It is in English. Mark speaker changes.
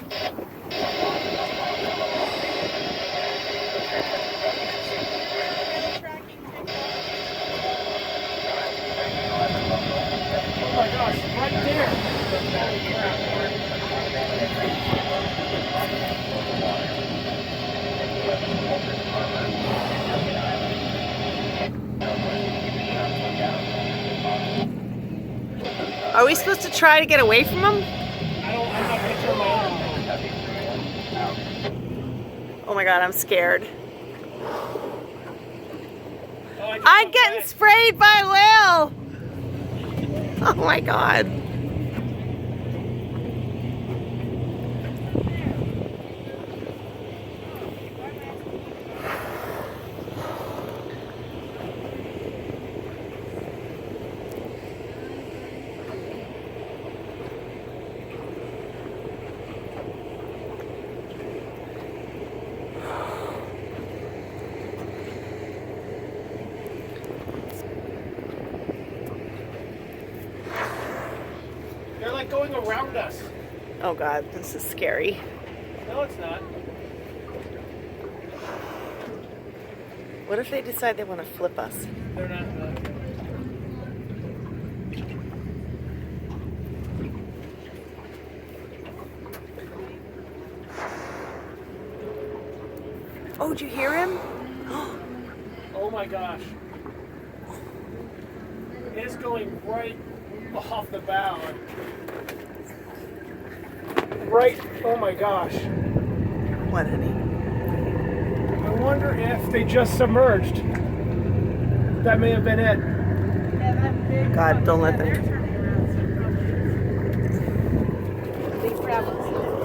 Speaker 1: Oh my gosh, right there. Holy crap.
Speaker 2: Are we supposed to try to get away from them?
Speaker 1: I'm not gonna turn my own.
Speaker 2: Oh my god, I'm scared.
Speaker 1: Oh, I just
Speaker 2: I'm
Speaker 1: got
Speaker 2: getting
Speaker 1: that.
Speaker 2: sprayed by a whale! Oh my god.
Speaker 1: They're like going around us.
Speaker 2: Oh god, this is scary.
Speaker 1: No, it's not.
Speaker 2: What if they decide they want to flip us?
Speaker 1: They're not.
Speaker 2: Oh, did you hear him?
Speaker 1: Oh my gosh. It's going right off the bow. Right, oh my gosh.
Speaker 2: What, honey?
Speaker 1: I wonder if they just submerged. That may have been it.
Speaker 2: God, don't let them.
Speaker 3: Big problems.